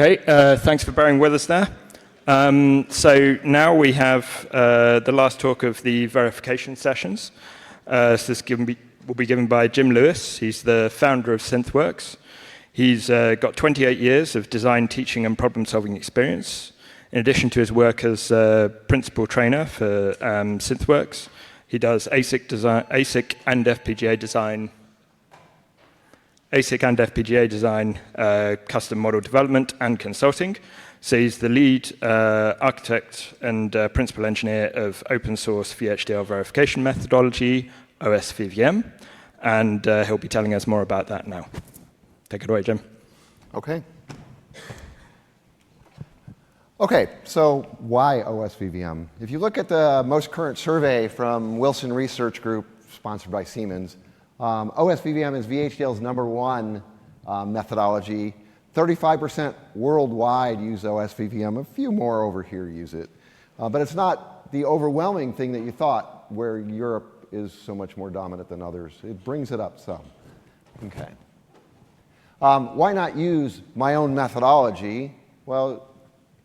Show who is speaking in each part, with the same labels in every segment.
Speaker 1: Okay, thanks for bearing with us there. So now we have the last talk of the verification sessions. So this will be given by Jim Lewis. He's the founder of SynthWorks. He's got 28 years of design, teaching, and problem-solving experience. In addition to his work as principal trainer for SynthWorks, he does ASIC and FPGA design, custom model development, and consulting. So he's the lead architect and principal engineer of open source VHDL verification methodology, OSVVM, and he'll be telling us more about that now. Take it away, Jim.
Speaker 2: Okay, so why OSVVM? If you look at the most current survey from Wilson Research Group, sponsored by Siemens, OSVVM is VHDL's #1 methodology. 35% worldwide use OSVVM. A few more over here use it. But it's not the overwhelming thing that you thought, where Europe is so much more dominant than others. It brings it up some. Okay. Why not use my own methodology? Well,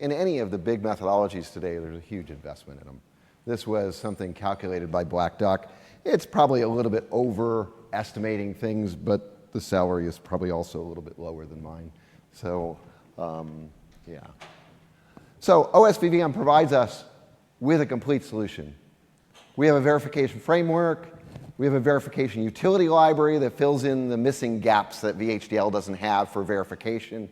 Speaker 2: in any of the big methodologies today, there's a huge investment in them. This was something calculated by Black Duck. It's probably a little bit overestimating things, but the salary is probably also a little bit lower than mine. So, yeah. So OSVVM provides us with a complete solution. We have a verification framework. We have a verification utility library that fills in the missing gaps that VHDL doesn't have for verification.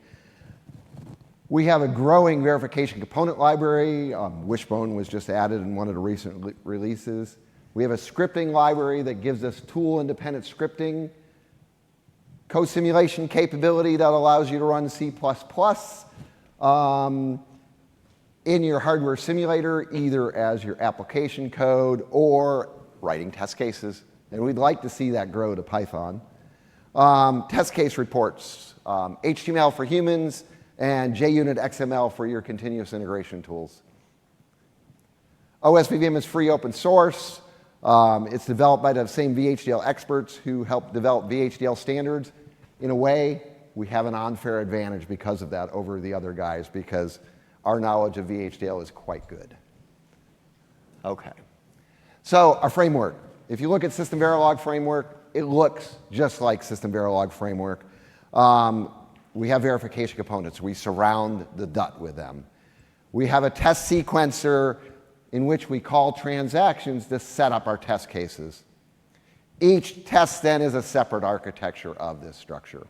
Speaker 2: We have a growing verification component library. Wishbone was just added in one of the recent releases. We have a scripting library that gives us tool-independent scripting, co-simulation capability that allows you to run C++ in your hardware simulator, either as your application code or writing test cases. And we'd like to see that grow to Python. Test case reports, HTML for humans, and JUnit XML for your continuous integration tools. OSVVM is free open source. It's developed by the same VHDL experts who helped develop VHDL standards. In a way, we have an unfair advantage because of that over the other guys, because our knowledge of VHDL is quite good. Okay. So our framework. If you look at SystemVerilog framework, it looks just like SystemVerilog framework. We have verification components. We surround the DUT with them. We have a test sequencer in which we call transactions to set up our test cases. Each test then is a separate architecture of this structure.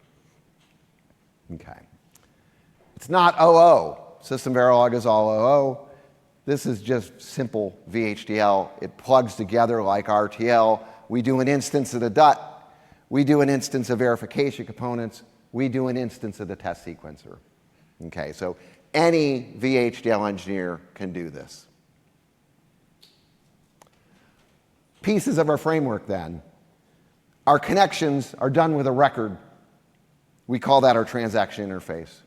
Speaker 2: Okay. It's not OO. SystemVerilog is all OO. This is just simple VHDL. It plugs together like RTL. We do an instance of the DUT. We do an instance of verification components. We do an instance of the test sequencer. Okay, so any VHDL engineer can do this. Pieces of our framework then. Our connections are done with a record. We call that our transaction interface.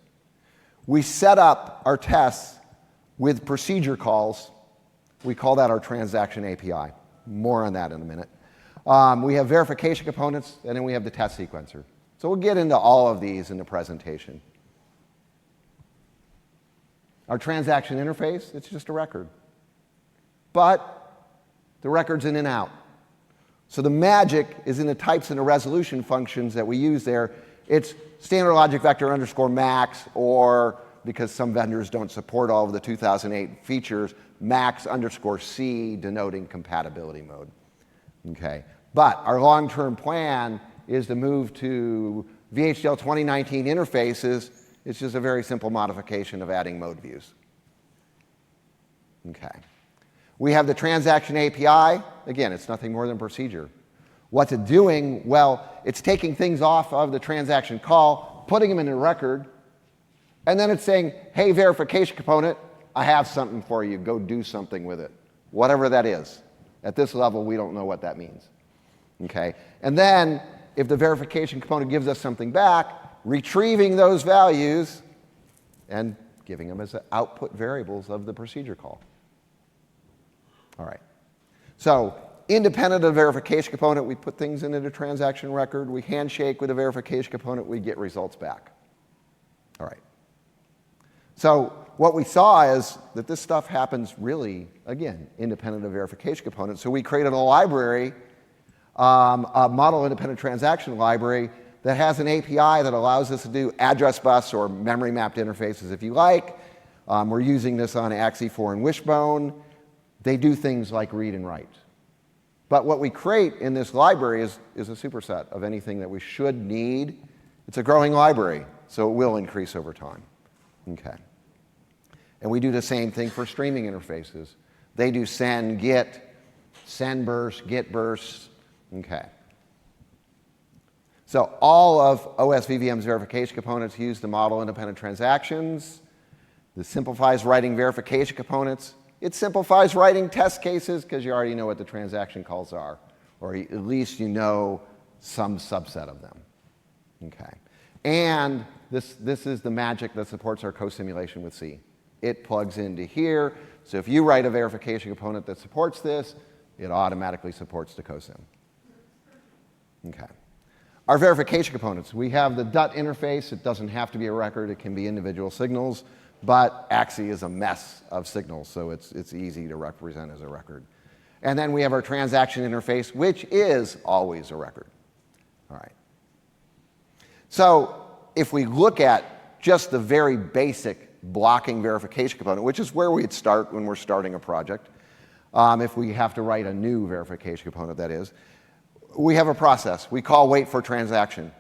Speaker 2: We set up our tests with procedure calls. We call that our transaction API. More on that in a minute. We have verification components, and then we have the test sequencer. So we'll get into all of these in the presentation. Our transaction interface, it's just a record. But the record's in and out. So the magic is in the types and the resolution functions that we use there. It's standard logic vector underscore max, or because some vendors don't support all of the 2008 features, max underscore C, denoting compatibility mode. Okay. But our long-term plan is to move to VHDL 2019 interfaces. It's just a very simple modification of adding mode views. Okay. We have the transaction API. Again, it's nothing more than procedure. What's it doing? Well, it's taking things off of the transaction call, putting them in a record, and then it's saying, hey, verification component, I have something for you. Go do something with it, whatever that is. At this level, we don't know what that means. Okay. And then, if the verification component gives us something back, retrieving those values and giving them as output variables of the procedure call. All right. So independent of the verification component, we put things into the transaction record. We handshake with the verification component. We get results back. All right. So what we saw is that this stuff happens really, again, independent of verification components. So we created a library, a model-independent transaction library that has an API that allows us to do address bus or memory mapped interfaces if you like. We're using this on Axie4 and Wishbone. They do things like read and write. But what we create in this library is a superset of anything that we should need. It's a growing library, so it will increase over time. Okay. And we do the same thing for streaming interfaces. They do send, get, send burst, get bursts. Okay. So all of OSVVM's verification components use the model-independent transactions. This simplifies writing verification components. It simplifies writing test cases because you already know what the transaction calls are, or at least you know some subset of them. Okay. And this is the magic that supports our co-simulation with C. It plugs into here. So if you write a verification component that supports this, it automatically supports the cosim. Okay. Our verification components. We have the DUT interface. It doesn't have to be a record. It can be individual signals. But Axie is a mess of signals, so it's easy to represent as a record. And then we have our transaction interface, which is always a record. All right. So if we look at just the very basic blocking verification component, which is where we'd start when we're starting a project, if we have to write a new verification component, that is, we have a process we call wait for transaction.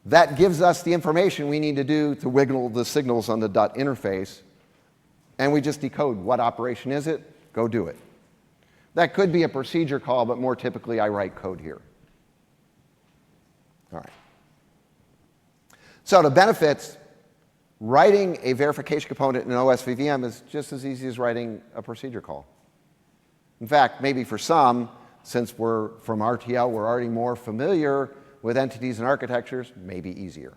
Speaker 2: That gives us the information we need to do to wiggle the signals on the DUT interface, and we just decode what operation is it, go do it. That could be a procedure call, but more typically I write code here. All right. So the benefits, writing a verification component in OSVVM is just as easy as writing a procedure call. In fact, maybe for some, since we're from RTL, we're already more familiar with entities and architectures, maybe easier.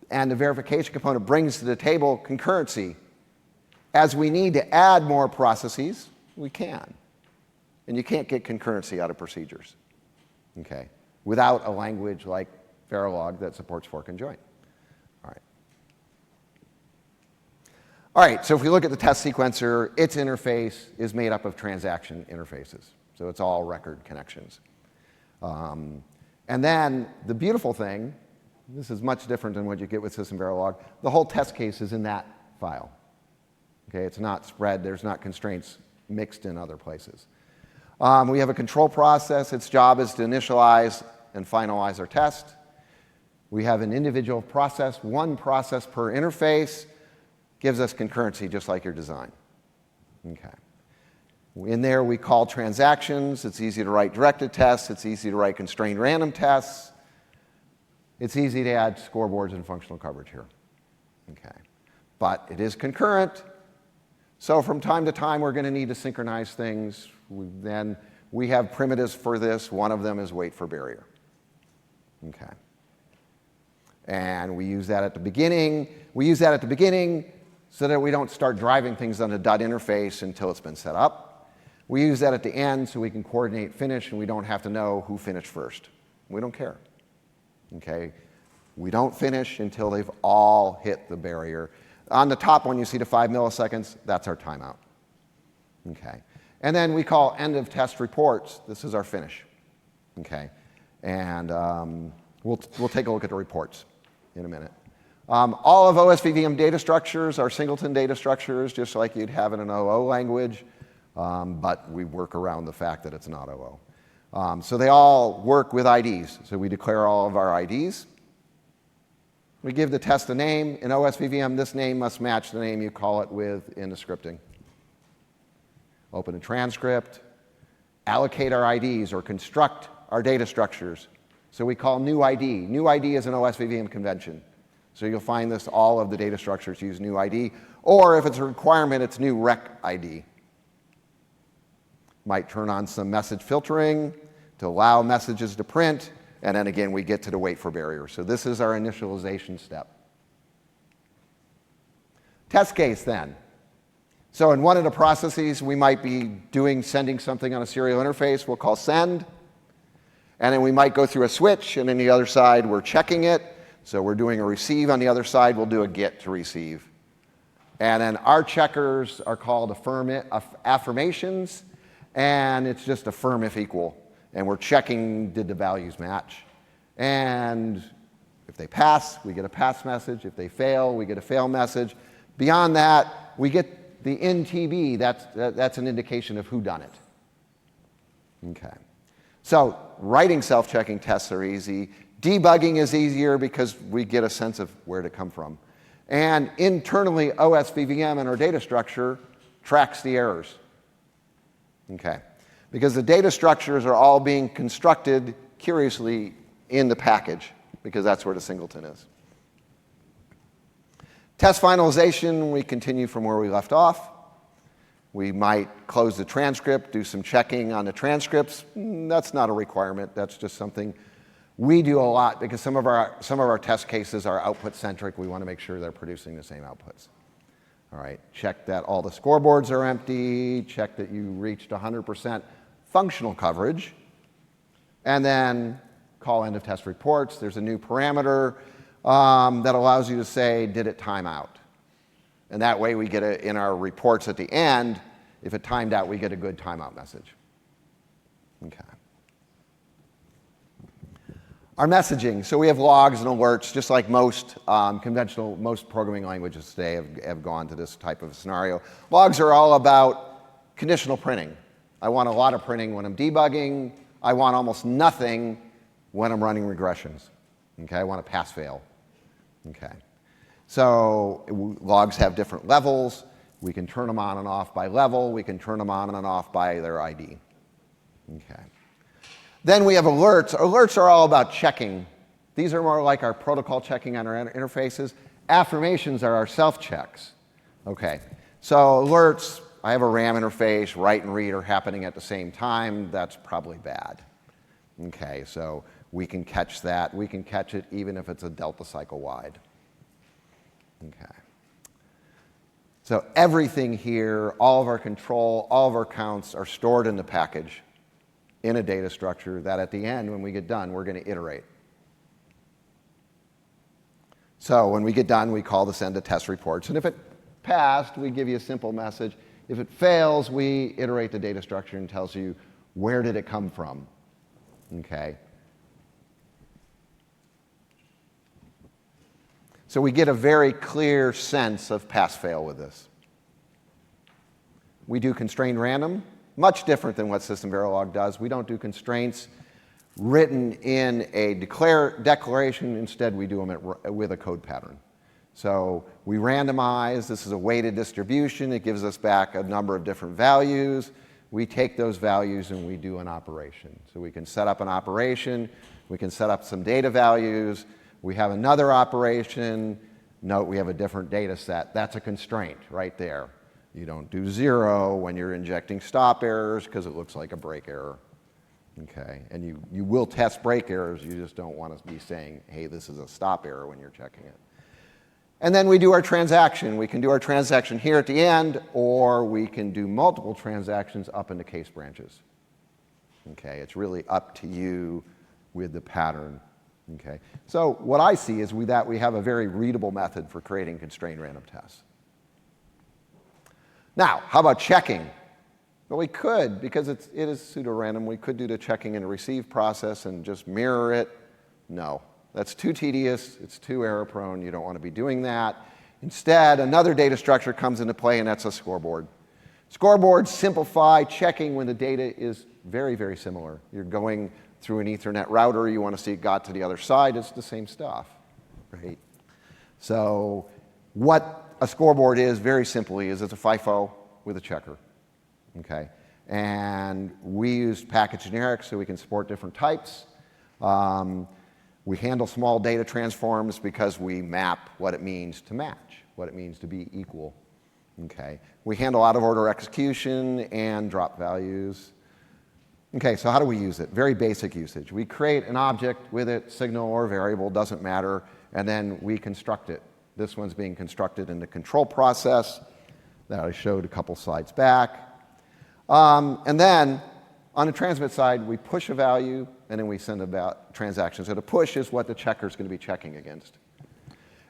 Speaker 2: And the verification component brings to the table concurrency. As we need to add more processes, we can. And you can't get concurrency out of procedures, okay, without a language like Verilog that supports fork and join. All right. All right, so if we look at the test sequencer, its interface is made up of transaction interfaces. So it's all record connections. And then the beautiful thing, this is much different than what you get with SystemVerilog, the whole test case is in that file. Okay, it's not spread, there's not constraints mixed in other places. We have a control process. Its job is to initialize and finalize our test. We have an individual process, one process per interface, gives us concurrency just like your design. Okay. In there, we call transactions. It's easy to write directed tests. It's easy to write constrained random tests. It's easy to add scoreboards and functional coverage here. Okay. But it is concurrent. So from time to time, we're going to need to synchronize things. Then we have primitives for this. One of them is wait for barrier. Okay. And we use that at the beginning. We use that at the beginning so that we don't start driving things on the DUT interface until it's been set up. We use that at the end so we can coordinate finish and we don't have to know who finished first. We don't care. Okay? We don't finish until they've all hit the barrier. On the top one, you see the 5 milliseconds. That's our timeout. Okay? And then we call end of test reports. This is our finish. Okay? And we'll take a look at the reports in a minute. All of OSVVM data structures are singleton data structures, just like you'd have in an OO language. But we work around the fact that it's not OO. So they all work with IDs. So we declare all of our IDs. We give the test a name. In OSVVM, this name must match the name you call it with in the scripting. Open a transcript, allocate our IDs, or construct our data structures. So we call new ID. New ID is an OSVVM convention. So you'll find this, all of the data structures use new ID. Or if it's a requirement, it's new rec ID. Might turn on some message filtering to allow messages to print, and then again we get to the wait for barrier. So this is our initialization step. Test case then. So in one of the processes we might be sending something on a serial interface, we'll call send, and then we might go through a switch, and on the other side we're checking it. So we're doing a receive on the other side, we'll do a get to receive. And then our checkers are called affirmations, and it's just affirm if equal. And we're checking, did the values match? And if they pass, we get a pass message. If they fail, we get a fail message. Beyond that, we get the NTB. That's an indication of who done it. Okay. So writing self-checking tests are easy. Debugging is easier because we get a sense of where to come from. And internally, OSVVM in our data structure tracks the errors. Okay. Because the data structures are all being constructed curiously in the package, because that's where the singleton is. Test finalization, we continue from where we left off. We might close the transcript, do some checking on the transcripts. That's not a requirement. That's just something we do a lot because some of our test cases are output-centric. We want to make sure they're producing the same outputs. All right, check that all the scoreboards are empty, check that you reached 100% functional coverage, and then call end of test reports. There's a new parameter that allows you to say, did it time out? And that way we get it in our reports at the end. If it timed out, we get a good timeout message. Okay. Our messaging. So we have logs and alerts, just like most most programming languages today have gone to this type of scenario. Logs are all about conditional printing. I want a lot of printing when I'm debugging. I want almost nothing when I'm running regressions. Okay, I want a pass-fail. Okay. So logs have different levels. We can turn them on and off by level. We can turn them on and off by their ID. Okay. Then we have alerts. Alerts are all about checking. These are more like our protocol checking on our interfaces. Affirmations are our self-checks. Okay. So alerts, I have a RAM interface, write and read are happening at the same time. That's probably bad. Okay, so we can catch that. We can catch it even if it's a delta cycle wide. Okay. So everything here, all of our control, all of our counts are stored in the package in a data structure that at the end, when we get done, we're going to iterate. So when we get done, we call this end of test reports. And if it passed, we give you a simple message. If it fails, we iterate the data structure and tells you where did it come from. Okay. So we get a very clear sense of pass-fail with this. We do constrained random, much different than what SystemVerilog does. We don't do constraints written in a declaration. Instead, we do them with a code pattern. So we randomize. This is a weighted distribution. It gives us back a number of different values. We take those values and we do an operation. So we can set up an operation. We can set up some data values. We have another operation. Note we have a different data set. That's a constraint right there. You don't do 0 when you're injecting stop errors because it looks like a break error. Okay, and you will test break errors. You just don't want to be saying, hey, this is a stop error when you're checking it. And then we do our transaction. We can do our transaction here at the end, or we can do multiple transactions up into case branches. Okay, it's really up to you with the pattern. Okay, so what I see is we have a very readable method for creating constrained random tests. Now, how about checking? Well, we could, because it is pseudo-random, we could do the checking in a receive process and just mirror it. No, that's too tedious. It's too error-prone. You don't want to be doing that. Instead, another data structure comes into play, and that's a scoreboard. Scoreboards simplify checking when the data is very, very similar. You're going through an Ethernet router. You want to see it got to the other side. It's the same stuff, right? So what a scoreboard is, very simply, is it's a FIFO with a checker. Okay, and we use package generics so we can support different types. We handle small data transforms because we map what it means to match, what it means to be equal. Okay, we handle out-of-order execution and drop values. Okay, so how do we use it? Very basic usage. We create an object with it, signal or variable, doesn't matter, and then we construct it. This one's being constructed in the control process that I showed a couple slides back. And then on the transmit side, we push a value and then we send about transactions. So the push is what the checker is going to be checking against.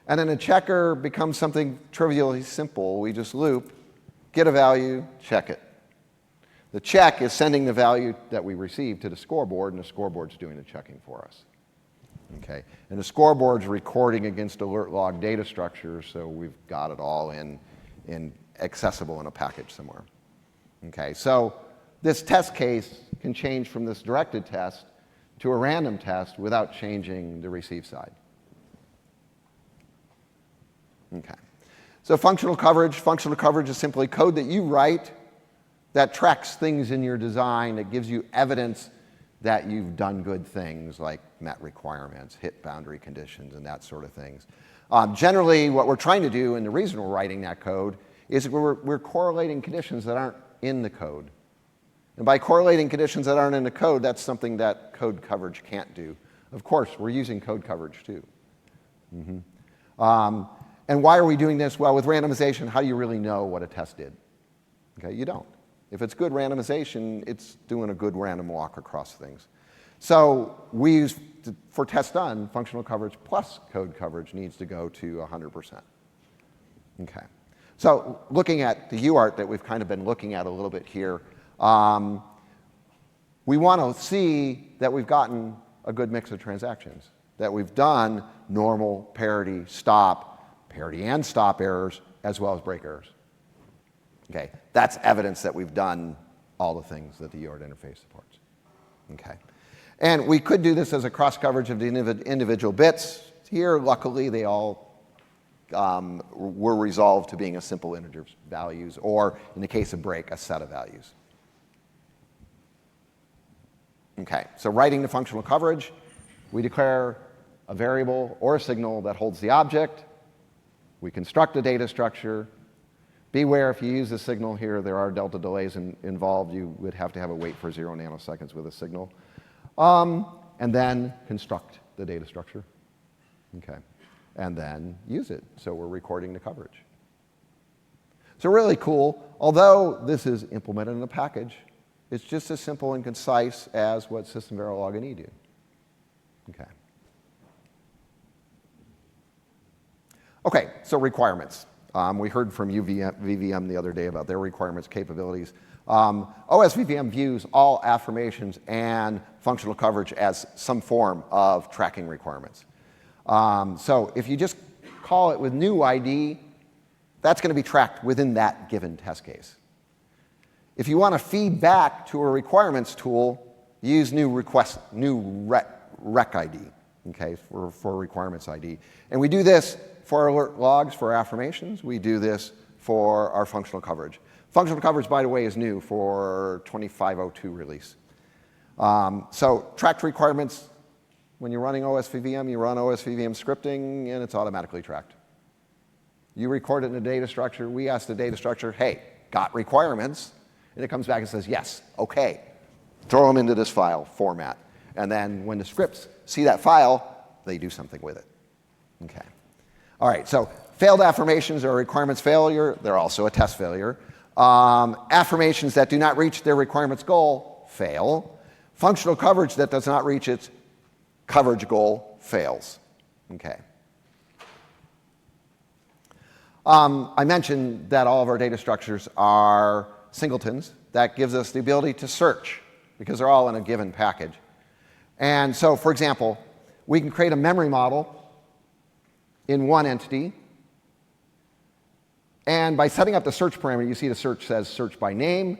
Speaker 2: And then the checker becomes something trivially simple. We just loop, get a value, check it. The check is sending the value that we received to the scoreboard, and the scoreboard's doing the checking for us. Okay. And the scoreboard's recording against alert log data structure, so we've got it all in accessible in a package somewhere. Okay. So this test case can change from this directed test to a random test without changing the receive side. Okay. So functional coverage is simply code that you write that tracks things in your design, that gives you evidence that you've done good things like met requirements, hit boundary conditions, and that sort of things. Generally, what we're trying to do, and the reason we're writing that code, is we're correlating conditions that aren't in the code. And by correlating conditions that aren't in the code, that's something that code coverage can't do. Of course, we're using code coverage too. And why are we doing this? Well, with randomization, how do you really know what a test did? Okay, you don't. If it's good randomization, it's doing a good random walk across things. So we use, for test done, functional coverage plus code coverage needs to go to 100%. Okay. So looking at the UART that we've kind of been looking at a little bit here, we want to see that we've gotten a good mix of transactions, that we've done normal, parity, stop, parity and stop errors, as well as break errors. Okay, that's evidence that we've done all the things that the UART interface supports. Okay, and we could do this as a cross coverage of the individual bits. Here, luckily, they all were resolved to being a simple integer values, or in the case of break, a set of values. Okay, so writing the functional coverage, we declare a variable or a signal that holds the object. We construct a data structure. Beware, if you use the signal here, there are delta delays involved. You would have to have a wait for 0 nanoseconds with a signal. And then construct the data structure. Okay. And then use it. So we're recording the coverage. So really cool. Although this is implemented in a package, it's just as simple and concise as what SystemVerilog and E do. Okay. Okay, so requirements. We heard from UVM the other day about their requirements capabilities. OSVVM views all affirmations and functional coverage as some form of tracking requirements. So if you just call it with new ID, that's going to be tracked within that given test case. If you want to feed back to a requirements tool, use new rec ID, okay, for requirements ID. And we do this for alert logs, for affirmations. We do this for our functional coverage. Functional coverage, by the way, is new for 2502 release. So tracked requirements, when you're running OSVVM, you run OSVVM scripting, and it's automatically tracked. You record it in a data structure. We ask the data structure, hey, got requirements? And it comes back and says, yes, okay. Throw them into this file format. And then when the scripts see that file, they do something with it. Okay. All right, so failed affirmations are a requirements failure. They're also a test failure. Affirmations that do not reach their requirements goal fail. Functional coverage that does not reach its coverage goal fails. Okay. I mentioned that all of our data structures are singletons. That gives us the ability to search because they're all in a given package. And so, for example, we can create a memory model in one entity. And by setting up the search parameter, you see the search says search by name.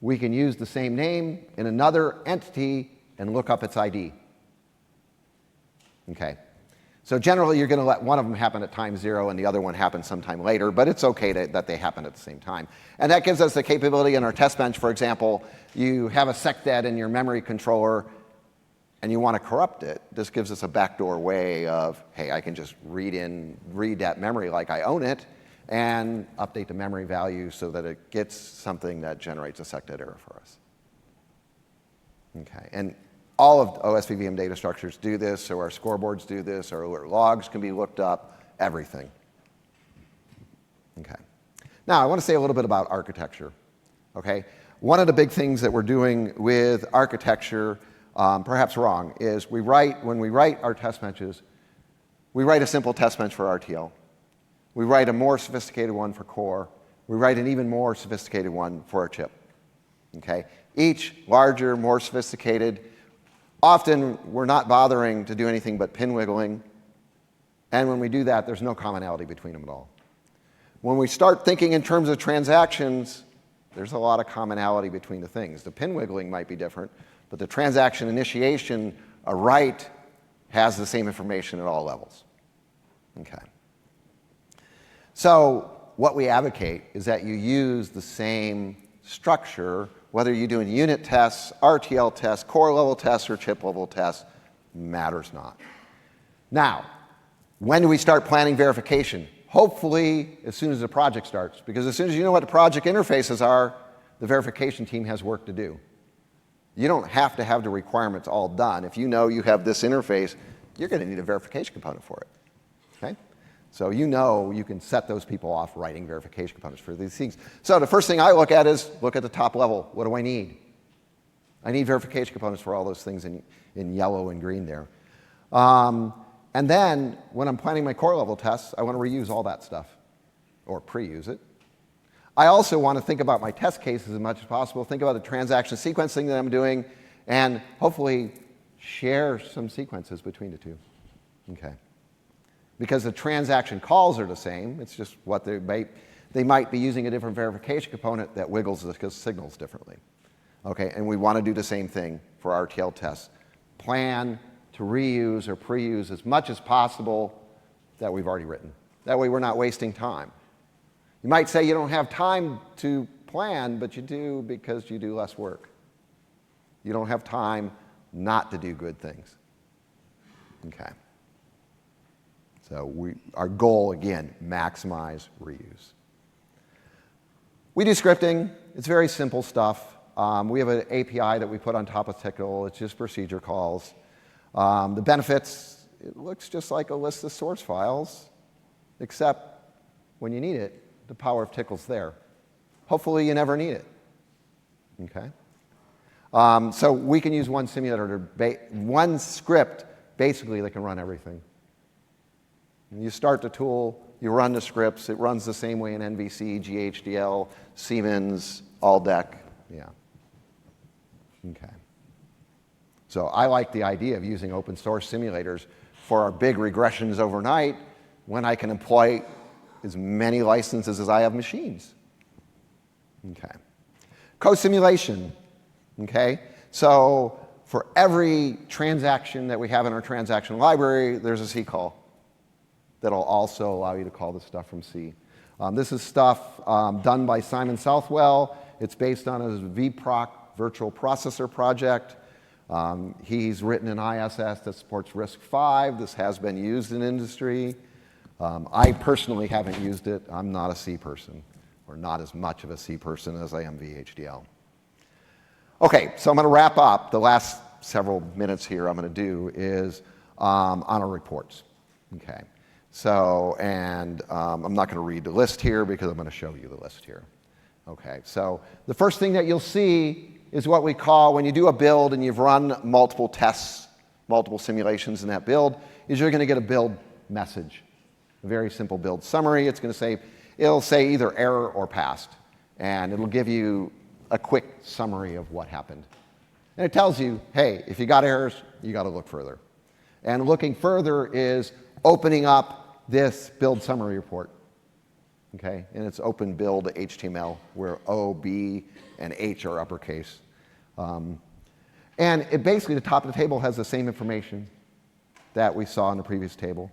Speaker 2: We can use the same name in another entity and look up its ID. Okay. So generally, you're going to let one of them happen at time 0 and the other one happen sometime later, but it's okay that they happen at the same time. And that gives us the capability in our test bench, for example, you have a secdet in your memory controller and you want to corrupt it. This gives us a backdoor way of, hey, I can just read that memory like I own it and update the memory value so that it gets something that generates a secdet error for us. Okay, and all of OSVVM data structures do this, so our scoreboards do this, our alert logs can be looked up, everything. Okay. Now, I want to say a little bit about architecture. Okay, one of the big things that we're doing with architecture perhaps wrong, is when we write our test benches, we write a simple test bench for RTL. We write a more sophisticated one for core. We write an even more sophisticated one for our chip. Okay? Each larger, more sophisticated. Often, we're not bothering to do anything but pin wiggling. And when we do that, there's no commonality between them at all. When we start thinking in terms of transactions, there's a lot of commonality between the things. The pin wiggling might be different, but the transaction initiation, a write, has the same information at all levels. Okay. So what we advocate is that you use the same structure, whether you're doing unit tests, RTL tests, core level tests, or chip level tests, matters not. Now, when do we start planning verification? Hopefully, as soon as the project starts, because as soon as you know what the project interfaces are, the verification team has work to do. You don't have to have the requirements all done. If you know you have this interface, you're going to need a verification component for it. Okay? So you know you can set those people off writing verification components for these things. So the first thing I look at is look at the top level. What do I need? I need verification components for all those things in yellow and green there. And then when I'm planning my core level tests, I want to reuse all that stuff or pre-use it. I also want to think about my test cases as much as possible, think about the transaction sequencing that I'm doing, and hopefully share some sequences between the two. Okay. Because the transaction calls are the same, it's just what they might be using a different verification component that wiggles the signals differently. Okay, and we want to do the same thing for RTL tests. Plan to reuse or pre-use as much as possible that we've already written. That way we're not wasting time. You might say you don't have time to plan, but you do because you do less work. You don't have time not to do good things. Okay. So our goal, again, maximize reuse. We do scripting. It's very simple stuff. We have an API that we put on top of Tickle. It's just procedure calls. The benefits, it looks just like a list of source files, except when you need it, the power of Tickle's there. Hopefully you never need it. Okay? So we can use one simulator, one script, basically that can run everything. You start the tool, you run the scripts, it runs the same way in NVC, GHDL, Siemens, ALDEC. Yeah. Okay. So I like the idea of using open source simulators for our big regressions overnight when I can employ as many licenses as I have machines. Okay. Co-simulation. Okay. So for every transaction that we have in our transaction library, there's a C call that'll also allow you to call this stuff from C. This is stuff done by Simon Southwell. It's based on his vProc virtual processor project. He's written an ISS that supports RISC-V. This has been used in industry. I personally haven't used it. I'm not a C person, or not as much of a C person as I am VHDL. Okay, so I'm going to wrap up. The last several minutes here I'm going to do is on our reports. Okay, so, and I'm not going to read the list here because I'm going to show you the list here. Okay, so the first thing that you'll see is what we call, when you do a build and you've run multiple tests, multiple simulations in that build, is you're going to get a build message. A very simple build summary. It's going to say, it'll say either error or passed. And it'll give you a quick summary of what happened. And it tells you, hey, if you got errors, you got to look further. And looking further is opening up this build summary report. Okay, and it's open build HTML where O, B, and H are uppercase. And it basically, the top of the table has the same information that we saw in the previous table.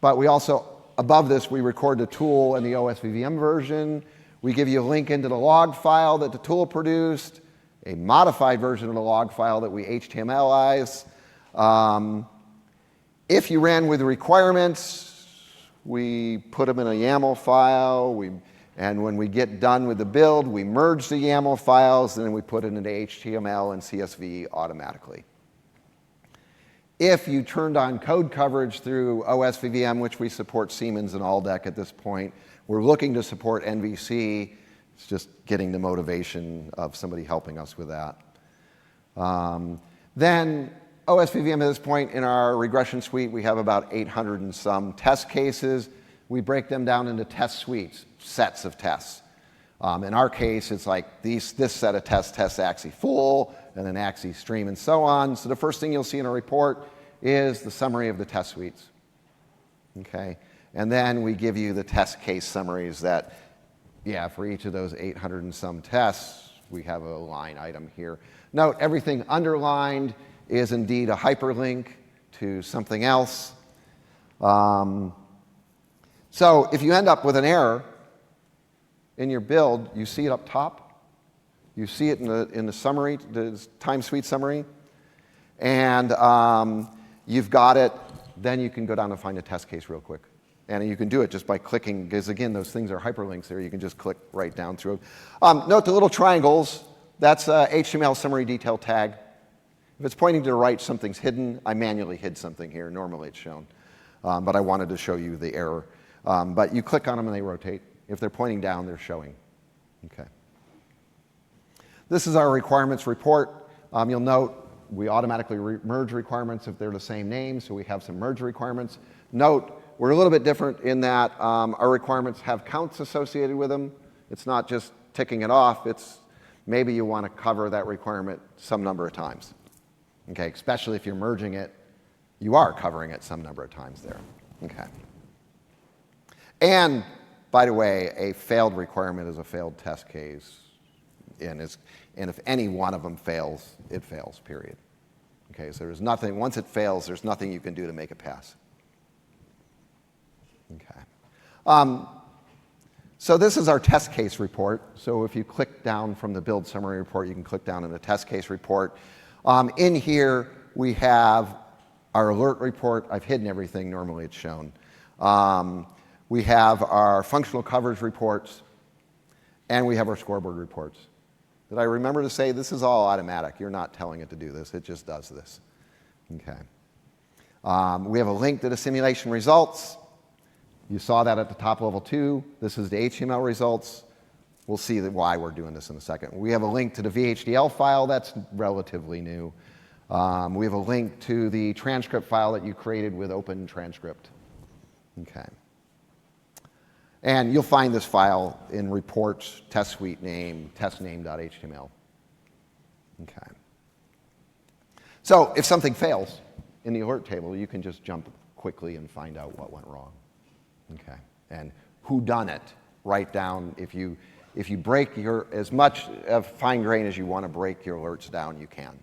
Speaker 2: But we also, above this, we record the tool and the OSVVM version. We give you a link into the log file that the tool produced, a modified version of the log file that we HTMLize. If you ran with the requirements, we put them in a YAML file, and when we get done with the build, we merge the YAML files, and then we put it into HTML and CSV automatically. If you turned on code coverage through OSVVM, which we support Siemens and ALDEC at this point, we're looking to support NVC. It's just getting the motivation of somebody helping us with that. Then OSVVM at this point in our regression suite, we have about 800 and some test cases. We break them down into test suites, sets of tests. In our case, it's like this set of tests tests axis full, and then axis stream, and so on. So the first thing you'll see in a report is the summary of the test suites. Okay? And then we give you the test case summaries that, yeah, for each of those 800 and some tests, we have a line item here. Note, everything underlined is indeed a hyperlink to something else. So if you end up with an error in your build, you see it up top. You see it in the summary, the time suite summary. And you've got it. Then you can go down and find a test case real quick. And you can do it just by clicking, because again, those things are hyperlinks there. You can just click right down through. Note the little triangles. That's HTML summary detail tag. If it's pointing to the right, something's hidden. I manually hid something here. Normally it's shown. But I wanted to show you the error. But you click on them and they rotate. If they're pointing down, they're showing. Okay. This is our requirements report. You'll note we automatically merge requirements if they're the same name, so we have some merge requirements. Note, we're a little bit different in that our requirements have counts associated with them. It's not just ticking it off. It's maybe you want to cover that requirement some number of times. Okay, especially if you're merging it, you are covering it some number of times there. Okay. And by the way, a failed requirement is a failed test case. And if any one of them fails, it fails, period. Okay, so there's nothing, once it fails, there's nothing you can do to make it pass. Okay. So this is our test case report. So if you click down from the build summary report, you can click down in the test case report. In here, we have our alert report. I've hidden everything. Normally it's shown. We have our functional coverage reports, and we have our scoreboard reports. Did I remember to say this is all automatic? You're not telling it to do this. It just does this. Okay. We have a link to the simulation results. You saw that at the top level 2. This is the HTML results. We'll see why we're doing this in a second. We have a link to the VHDL file. That's relatively new. We have a link to the transcript file that you created with Open Transcript. Okay. And you'll find this file in reports, test suite name, testname.html. Okay. So if something fails in the alert table, you can just jump quickly and find out what went wrong. Okay. And who done it? Write down, if you break as much of fine grain as you want to break your alerts down, you can.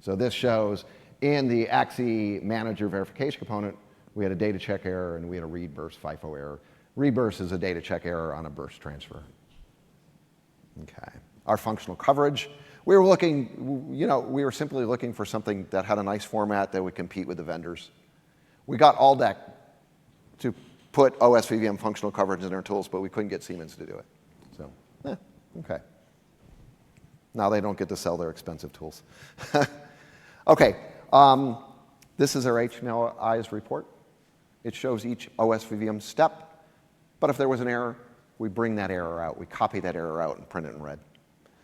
Speaker 2: So this shows in the AXI manager verification component, we had a data check error and we had a read burst FIFO error. Read burst is a data check error on a burst transfer. Okay. Our functional coverage, we were looking, we were simply looking for something that had a nice format that would compete with the vendors. We got ALDEC to put OSVVM functional coverage in their tools, but we couldn't get Siemens to do it. So, okay. Now they don't get to sell their expensive tools. Okay. This is our HTMLized report. It shows each OSVVM step. But if there was an error, we bring that error out. We copy that error out and print it in red.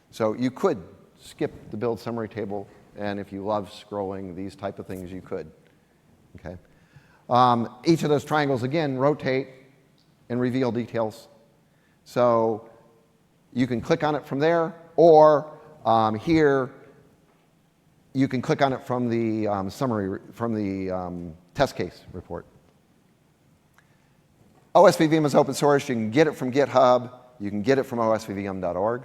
Speaker 2: So you could skip the build summary table, and if you love scrolling these type of things, you could. Okay. Each of those triangles, again, rotate and reveal details. So you can click on it from there, or here, you can click on it from the summary, from the test case report. OSVVM is open source. You can get it from GitHub. You can get it from osvvm.org.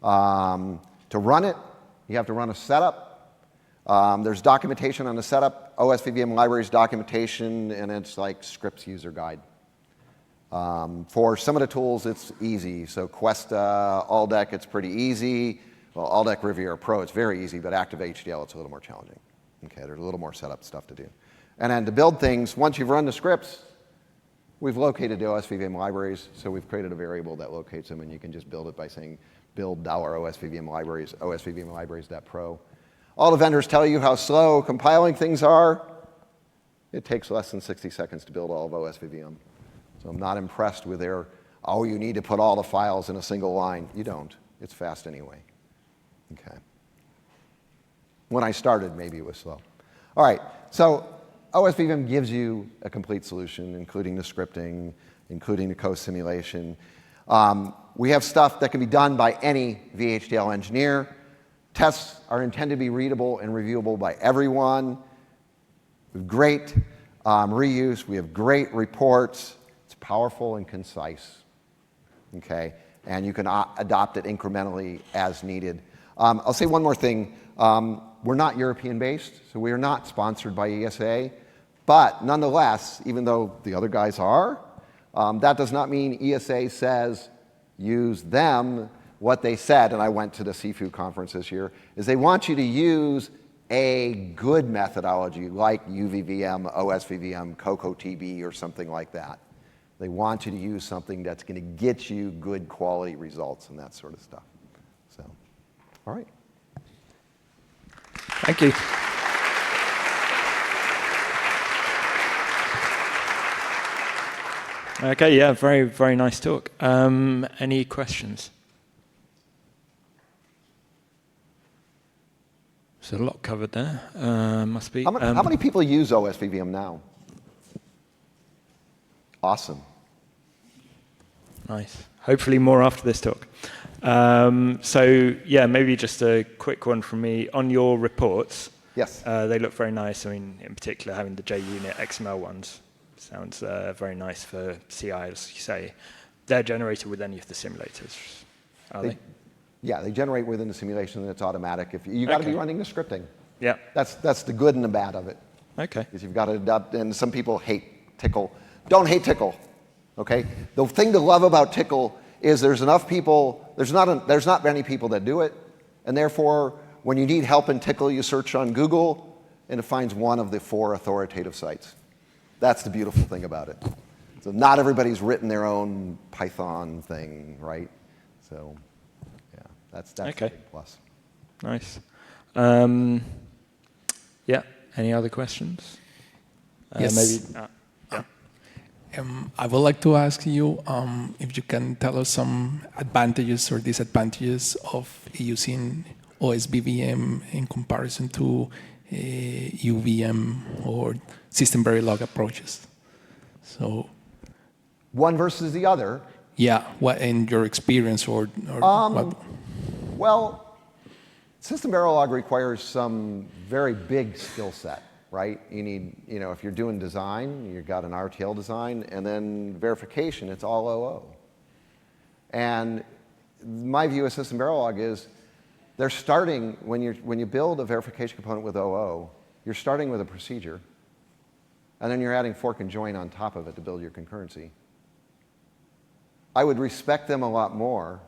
Speaker 2: To run it, you have to run a setup. There's documentation on the setup, OSVVM libraries documentation, and it's like scripts user guide. For some of the tools, it's easy. So Questa, ALDEC, it's pretty easy. Well, ALDEC Riviera Pro, it's very easy, but Active HDL, it's a little more challenging. Okay, there's a little more setup stuff to do. And then to build things, once you've run the scripts, we've located the OSVVM libraries, so we've created a variable that locates them, and you can just build it by saying build $OSVVM libraries, OSVVM libraries.pro. All the vendors tell you how slow compiling things are. It takes less than 60 seconds to build all of OSVVM. So I'm not impressed with their, oh, you need to put all the files in a single line. You don't. It's fast anyway. Okay. When I started, maybe it was slow. All right, so OSVVM gives you a complete solution, including the scripting, including the co-simulation. We have stuff that can be done by any VHDL engineer. Tests are intended to be readable and reviewable by everyone. We have great reuse. We have great reports. It's powerful and concise. Okay, and you can adopt it incrementally as needed. I'll say one more thing. We're not European-based, so we are not sponsored by ESA. But nonetheless, even though the other guys are, that does not mean ESA says use them. What they said, and I went to the Seafood conference this year, is they want you to use a good methodology like UVVM, OSVVM, COCO-TB, or something like that. They want you to use something that's going to get you good quality results and that sort of stuff. So, all right.
Speaker 1: Thank you. Okay, yeah, very, very nice talk. Any questions? There's a lot covered there. Must be.
Speaker 2: How many people use OSVVM now? Awesome.
Speaker 1: Nice. Hopefully more after this talk. So yeah, maybe just a quick one from me. On your reports,
Speaker 2: yes,
Speaker 1: they look very nice. I mean, in particular, having the JUnit XML ones sounds very nice for CI, as you say. They're generated with any of the simulators, are they?
Speaker 2: Yeah, they generate within the simulation, and it's automatic. If you got to be running the scripting.
Speaker 1: Yeah.
Speaker 2: That's the good and the bad of it.
Speaker 1: Okay.
Speaker 2: Because you've got to adopt, and some people hate Tickle. Don't hate Tickle. Okay. The thing to love about Tickle is there's enough people. There's not many people that do it, and therefore, when you need help in Tickle, you search on Google, and it finds one of the 4 authoritative sites. That's the beautiful thing about it. So not everybody's written their own Python thing, right? So. That's okay. A big plus.
Speaker 1: Nice. Yeah. Any other questions?
Speaker 3: Yes.
Speaker 1: Maybe. Yeah.
Speaker 3: I would like to ask you if you can tell us some advantages or disadvantages of using OSVVM in comparison to UVM or SystemVerilog approaches. So.
Speaker 2: One versus the other.
Speaker 3: Yeah. What in your experience or what?
Speaker 2: Well, SystemVerilog requires some very big skill set, right? You need, if you're doing design, you've got an RTL design, and then verification, it's all OO. And my view of SystemVerilog is they're starting, when you build a verification component with OO, you're starting with a procedure, and then you're adding fork and join on top of it to build your concurrency. I would respect them a lot more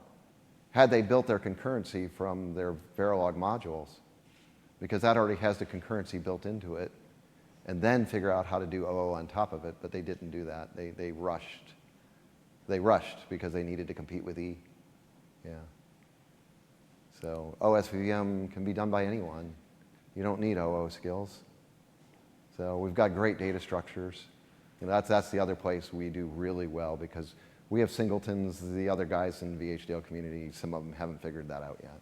Speaker 2: had they built their concurrency from their Verilog modules, because that already has the concurrency built into it, and then figure out how to do OO on top of it, but they didn't do that. They rushed. They rushed because they needed to compete with E. Yeah. So OSVVM can be done by anyone. You don't need OO skills. So we've got great data structures. That's the other place we do really well, because we have singletons. The other guys in the VHDL community, some of them haven't figured that out yet.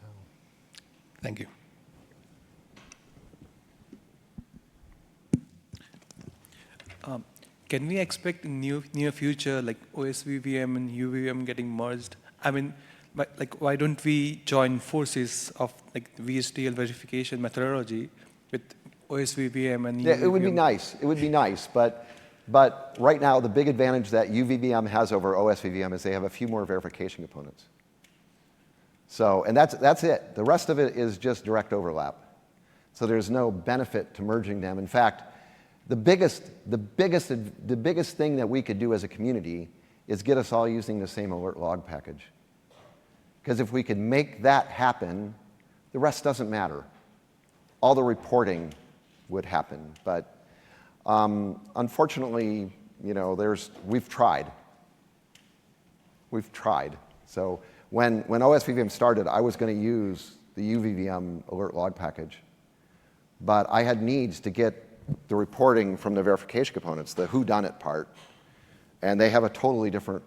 Speaker 2: So.
Speaker 3: Thank you.
Speaker 4: Can we expect in near future, like OSVVM and UVM getting merged? I mean, why don't we join forces of like VHDL verification methodology with OSVVM and UVM?
Speaker 2: Yeah, it would be nice. It would be nice, but right now, the big advantage that UVVM has over OSVVM is they have a few more verification components. So, and that's it. The rest of it is just direct overlap. So there's no benefit to merging them. In fact, the biggest thing that we could do as a community is get us all using the same alert log package. Because if we could make that happen, the rest doesn't matter. All the reporting would happen, but unfortunately, we've tried. We've tried. So when OSVVM started, I was going to use the UVVM alert log package, but I had needs to get the reporting from the verification components, the whodunit part, and they have a totally different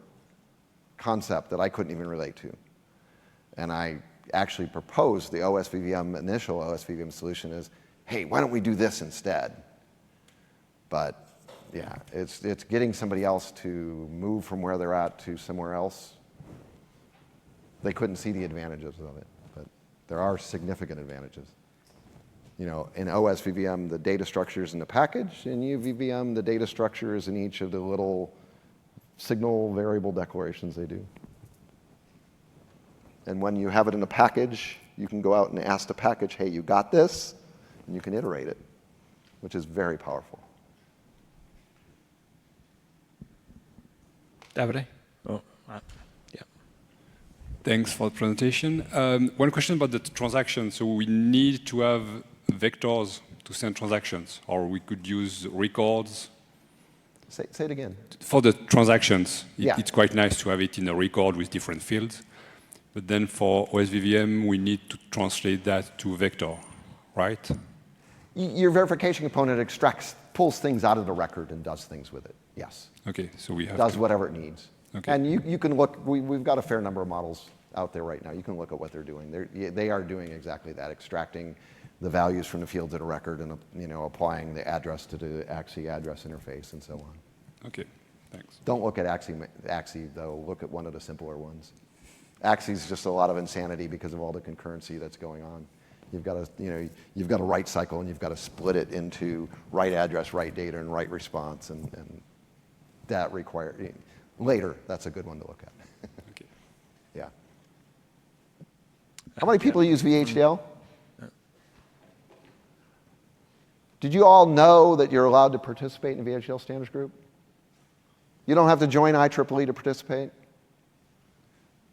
Speaker 2: concept that I couldn't even relate to. And I actually proposed the OSVVM, initial OSVVM solution is, hey, why don't we do this instead? But yeah, it's getting somebody else to move from where they're at to somewhere else. They couldn't see the advantages of it, but there are significant advantages. You know, in OSVVM, the data structure is in the package. In UVVM, the data structure is in each of the little signal variable declarations they do. And when you have it in a package, you can go out and ask the package, hey, you got this? And you can iterate it, which is very powerful.
Speaker 1: Davide? Yeah.
Speaker 5: Thanks for the presentation. One question about the transactions. So we need to have vectors to send transactions, or we could use records.
Speaker 2: Say it again.
Speaker 5: For the transactions,
Speaker 2: Yeah.
Speaker 5: it's quite nice to have it in a record with different fields. But then for OSVVM, we need to translate that to vector, right?
Speaker 2: Your verification component pulls things out of the record and does things with it, yes.
Speaker 5: Okay, so we have
Speaker 2: Does
Speaker 5: to,
Speaker 2: whatever it needs.
Speaker 5: Okay.
Speaker 2: And you can look, we've got a fair number of models out there right now. You can look at what they're doing. They are doing exactly that, extracting the values from the fields in a record and, you know, applying the address to the AXI address interface and so on.
Speaker 5: Okay, thanks.
Speaker 2: Don't look at AXI though, look at one of the simpler ones. AXI is just a lot of insanity because of all the concurrency that's going on. You've got to, you know, you've got a write cycle and you've got to split it into write address, write data, and write response, and that requires, later, that's a good one to look at.
Speaker 5: Okay.
Speaker 2: Yeah. How many people use VHDL? Did you all know that you're allowed to participate in the VHDL standards group? You don't have to join IEEE to participate.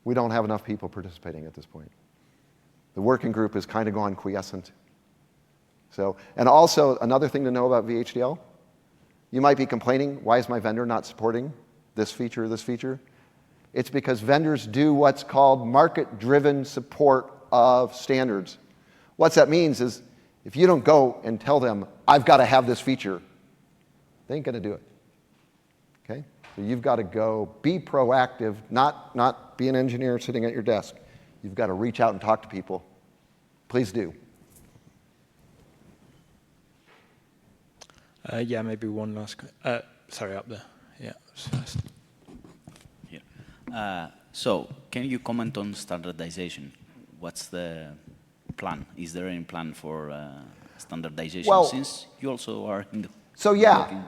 Speaker 2: We don't have enough people participating at this point. The working group has kind of gone quiescent. So, and also another thing to know about VHDL, you might be complaining, why is my vendor not supporting this feature or this feature? It's because vendors do what's called market-driven support of standards. What that means is if you don't go and tell them, I've got to have this feature, they ain't going to do it. Okay? So you've got to go be proactive, not be an engineer sitting at your desk. You've got to reach out and talk to people. Please do.
Speaker 1: Yeah, maybe one last. Sorry, up there. Yeah.
Speaker 6: So, can you comment on standardization? What's the plan? Is there any plan for standardization?
Speaker 2: Well,
Speaker 6: since you also are in the
Speaker 2: so yeah,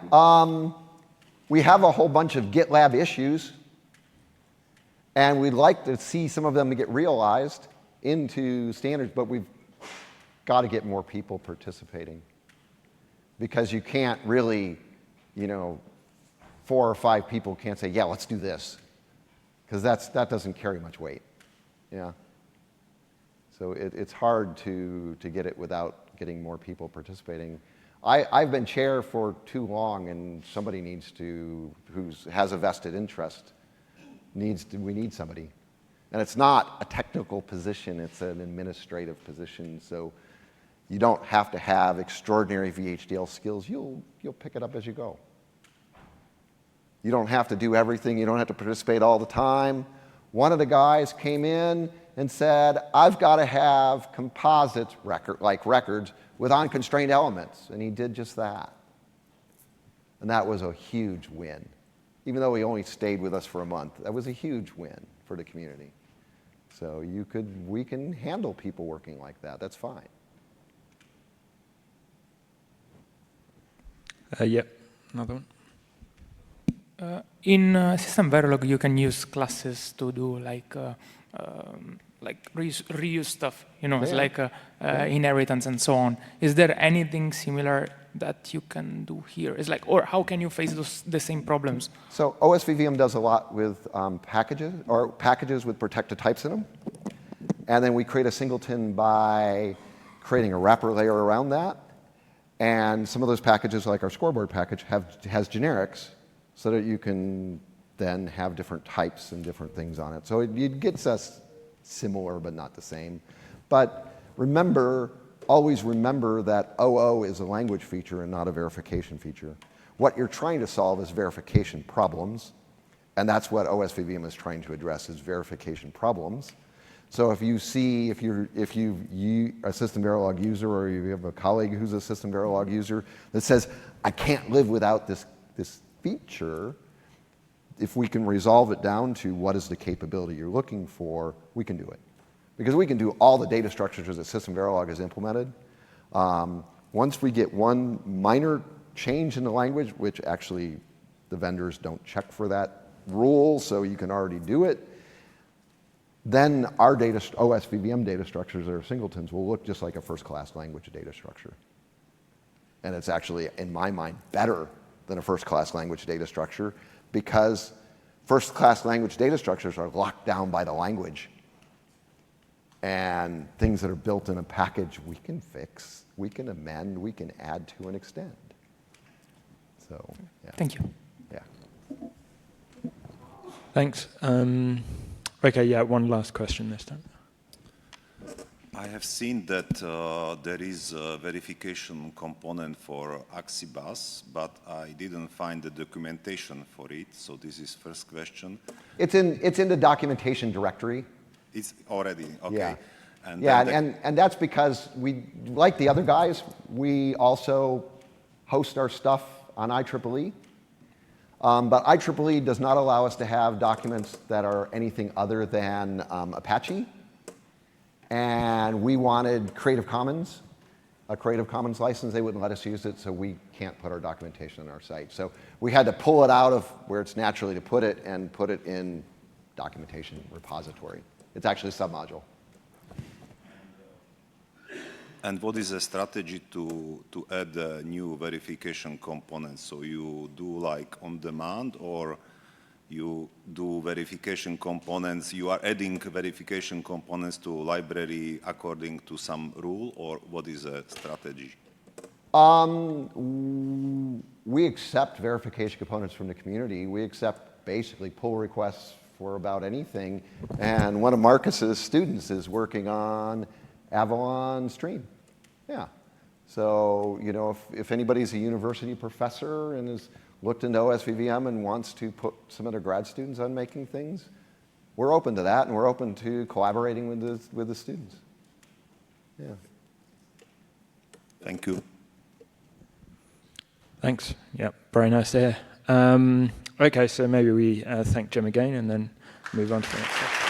Speaker 2: we have a whole bunch of GitLab issues, and we'd like to see some of them get realized into standards, but we've got to get more people participating. Because you can't really, you know, 4 or 5 people can't say, yeah, let's do this. Because that doesn't carry much weight. Yeah. So it's hard to get it without getting more people participating. I've been chair for too long, and somebody needs to, who has a vested interest, we need somebody. And it's not a technical position, it's an administrative position. So you don't have to have extraordinary VHDL skills. You'll pick it up as you go. You don't have to do everything. You don't have to participate all the time. One of the guys came in and said, I've got to have composites records with unconstrained elements. And he did just that. And that was a huge win. Even though he only stayed with us for a month, that was a huge win for the community. So we can handle people working like that. That's fine.
Speaker 1: Yep, another one.
Speaker 7: In SystemVerilog, you can use classes to do like reuse stuff. You know, it's like inheritance and so on. Is there anything similar that you can do here? It's like, or how can you face the same problems?
Speaker 2: So OSVVM does a lot with packages with protected types in them. And then we create a singleton by creating a wrapper layer around that. And some of those packages, like our scoreboard package, has generics so that you can then have different types and different things on it. So it gets us similar, but not the same. But always remember that OO is a language feature and not a verification feature. What you're trying to solve is verification problems. And that's what OSVVM is trying to address, is verification problems. So if you see, if you a SystemVerilog user, or you have a colleague who's a SystemVerilog user that says, I can't live without this feature, if we can resolve it down to what is the capability you're looking for, we can do it. Because we can do all the data structures that SystemVerilog has implemented. Once we get one minor change in the language, which actually the vendors don't check for that rule, so you can already do it, then our OSVVM data structures that are singletons will look just like a first-class language data structure. And it's actually, in my mind, better than a first-class language data structure, because first-class language data structures are locked down by the language. And things that are built in a package, we can fix, we can amend, we can add to and extend. So, yeah.
Speaker 7: Thank you.
Speaker 2: Yeah.
Speaker 1: Thanks. Okay, yeah, one last question this time.
Speaker 8: I have seen that there is a verification component for Axibus, but I didn't find the documentation for it. So this is first question.
Speaker 2: It's in the documentation directory.
Speaker 8: It's already, okay.
Speaker 2: Yeah,
Speaker 8: And
Speaker 2: yeah,
Speaker 8: then
Speaker 2: and that's because we, like the other guys, we also host our stuff on IEEE. But IEEE does not allow us to have documents that are anything other than Apache. And we wanted Creative Commons, a Creative Commons license. They wouldn't let us use it, so we can't put our documentation on our site. So we had to pull it out of where it's naturally to put it and put it in documentation repository. It's actually a submodule.
Speaker 8: And what is the strategy to add new verification components? So you do like on demand, or you do verification components, you are adding verification components to library according to some rule, or what is the strategy?
Speaker 2: We accept verification components from the community. We accept basically pull requests for about anything. And one of Marcus's students is working on Avalon Stream. Yeah. So, you know, if anybody's a university professor and has looked into OSVVM and wants to put some of their grad students on making things, we're open to that, and we're open to collaborating with the students. Yeah.
Speaker 8: Thank you.
Speaker 1: Thanks. Yeah, very nice to hear. Okay, so maybe we thank Jim again and then move on to the next one.